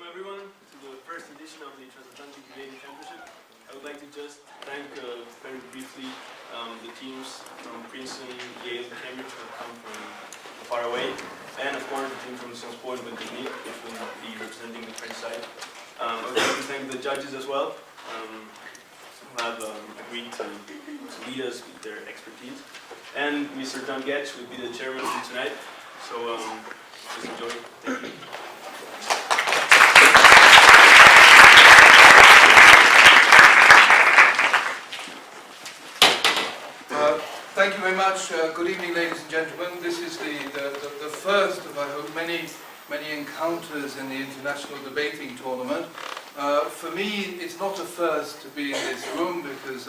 everyone to the first edition of the Transatlantic Debating Championship. I would like to just thank very briefly the teams from Princeton, Yale, and Cambridge who have come from far away, and of course the team from Sciences Po and Technique, which will be representing the French side. I would like to thank the judges as well, who have agreed to lead us with their expertise. And Mr. John Getch will be the chairman for tonight, so just enjoy. Thank you. Thank you very much. Good evening, ladies and gentlemen. This is the first of, I hope, many encounters in the International Debating Tournament. For me, it's not a first to be in this room because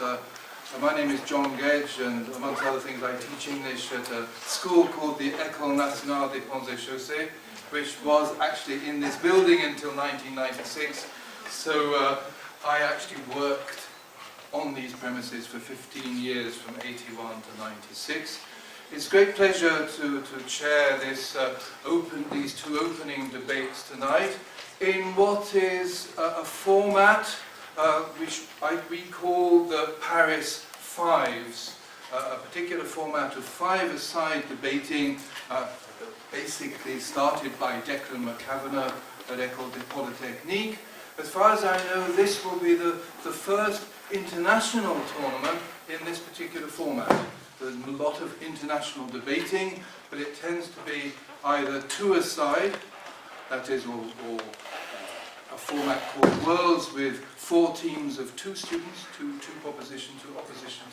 my name is John Gedge, and amongst other things I teach English at a school called the École Nationale des Ponts et Chaussées, which was actually in this building until 1996. So I actually worked on these premises for 15 years, from 81 to 96. It's a great pleasure to chair this these two opening debates tonight in what is a format which we call the Paris Fives, a particular format of five-a-side debating, basically started by Declan McCavanagh at École de Polytechnique. As far as I know, this will be the first international tournament in this particular format. There's a lot of international debating, but it tends to be either two-a-side, that is, or a format called Worlds with 4 teams of 2 students, two opposition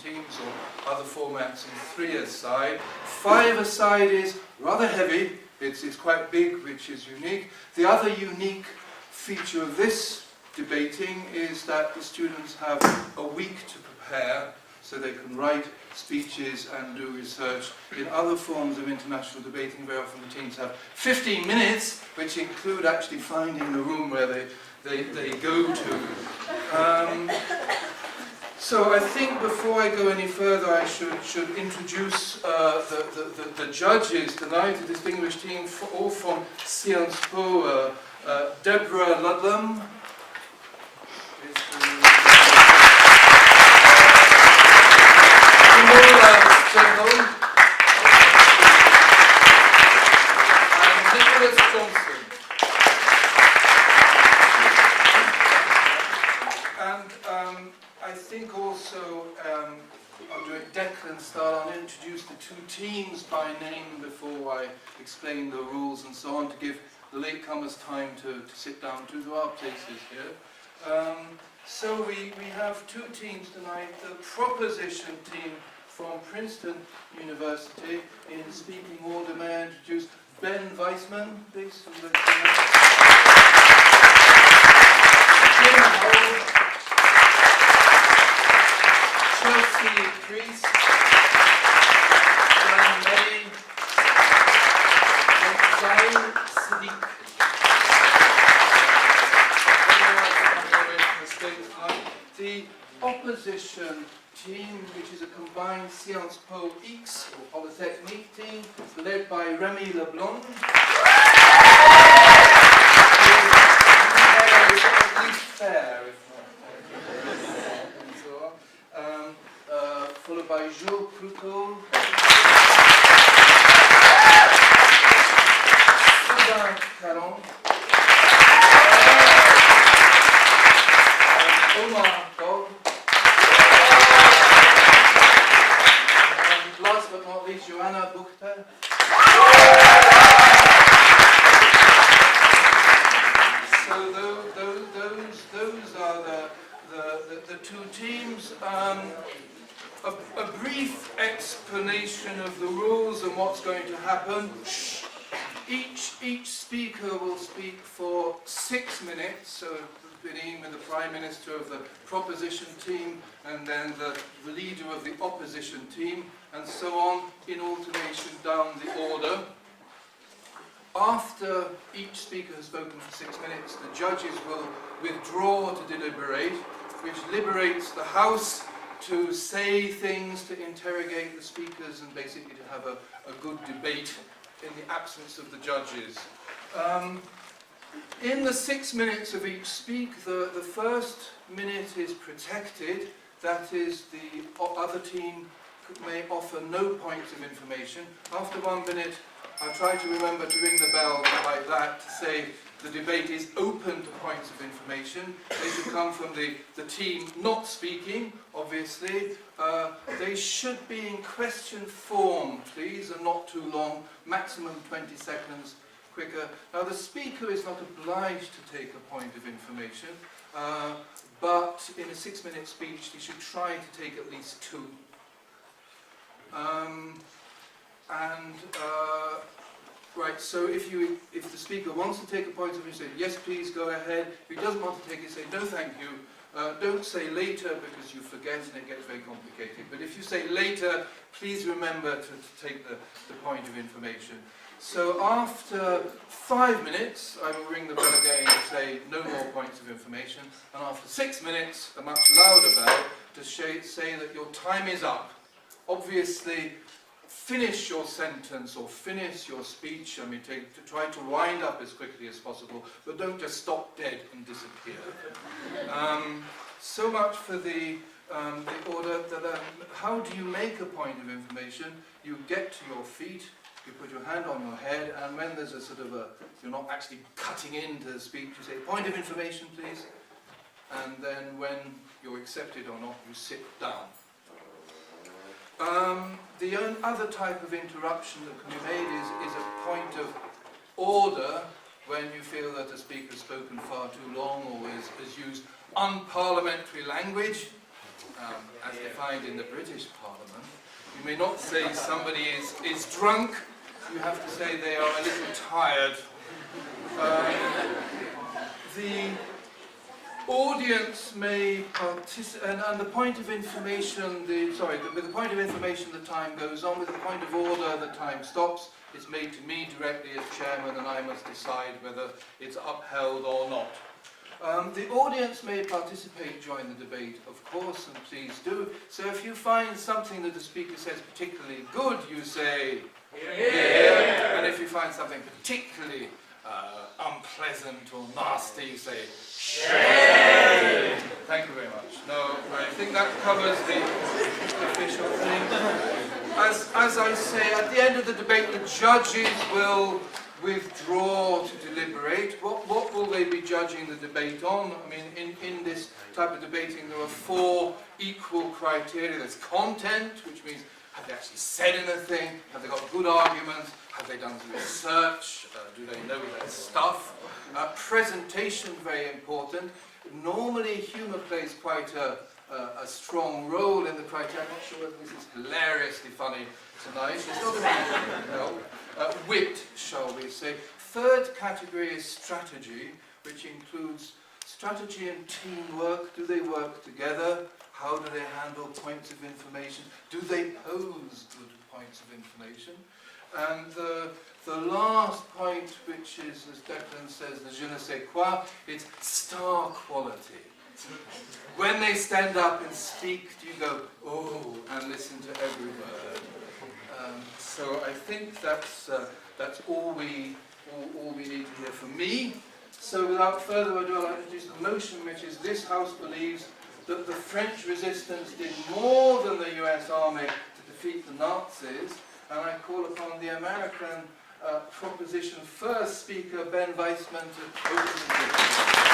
teams, or other formats in 3-a-side. 5-a-side is rather heavy, it's quite big, which is unique. The other unique feature of this debating is that the students have a week to prepare, so they can write speeches and do research. In other forms of international debating, very often the teams have 15 minutes, which include actually finding the room where they go to. So I think before I go any further, I should introduce the judges tonight, a distinguished team, all from Sciences Po. Deborah Ludlam, I think also I'll do it Declan style. I'll introduce the 2 teams by name before I explain the rules and so on, to give the latecomers time to sit down to our places here. So we have 2 teams tonight. The proposition team from Princeton University. In speaking order, may I introduce Ben Weissman, please. Jim Howell, Chelsea Priest, Dan May, and Zain Siddiq. The opposition team, which is a combined Sciences Po X or Polytechnique team, led by Remy Leblanc. At least fair, if not. And so on. Followed by Jules Proutot, Sylvain Caron, Omar Dog, and last but not least, Joanna Buchter. So those are the 2 teams. A brief explanation of the rules and what's going to happen. Each speaker will speak for 6 minutes, so beginning with the Prime Minister of the proposition team and then the leader of the opposition team, and so on in alternation down the order. After each speaker has spoken for 6 minutes, the judges will withdraw to deliberate, which liberates the House to say things, to interrogate the speakers, and basically to have a good debate in the absence of the judges. In the 6 minutes of each speak, the first minute is protected. That is, the other team may offer no points of information. After 1 minute, I try to remember to ring the bell like that to say the debate is open to points of information. They should come from the team not speaking, obviously. They should be in question form, please, and not too long, maximum 20 seconds. Quicker. Now, the speaker is not obliged to take a point of information, but in a 6-minute speech, he should try to take at least 2. Right, so if the speaker wants to take a point of information, say, yes, please, go ahead. If he doesn't want to take it, say, no, thank you. Don't say later because you forget and it gets very complicated. But if you say later, please remember to take the point of information. So after 5 minutes, I will ring the bell again and say no more points of information. And after 6 minutes, a much louder bell to say that your time is up. Obviously, finish your sentence or finish your speech. I mean, try to wind up as quickly as possible, but don't just stop dead and disappear. So much for the order. How do you make a point of information? You get to your feet. You put your hand on your head, and when there's a sort of you're not actually cutting into the speech, you say, point of information, please. And then when you're accepted or not, you sit down. The other type of interruption that can be made is a point of order when you feel that a speaker has spoken far too long or has used unparliamentary language, as defined in the British Parliament. You may not say somebody is drunk. You have to say they are a little tired. The audience may participate, and the point of information, with the point of information the time goes on, with the point of order the time stops. It's made to me directly as chairman, and I must decide whether it's upheld or not. The audience may participate during the debate, of course, and please do. So if you find something that the speaker says particularly good, you say, yeah. And if you find something particularly unpleasant or nasty, you say, shame. Thank you very much. No, I think that covers the official thing. As I say, at the end of the debate, the judges will withdraw to deliberate. What will they be judging the debate on? I mean, in this type of debating, there are 4 equal criteria. There's content, which means have they actually said anything? Have they got good arguments? Have they done research? Do they know their stuff? Presentation, very important. Normally, humour plays quite a strong role in the criteria. I'm not sure whether this is hilariously funny tonight. It's not going to help. Wit, shall we say. Third category is strategy, which includes strategy and teamwork. Do they work together? How do they handle points of information? Do they pose good points of information? And the last point, which is, as Declan says, the je ne sais quoi, it's star quality. When they stand up and speak, do you go, oh, and listen to every word? So I think that's all we need to hear from me. So without further ado, I'll introduce the motion, which is this House believes that the French resistance did more than the US Army to defeat the Nazis, and I call upon the American proposition first speaker, Ben Weissman, to open the debate.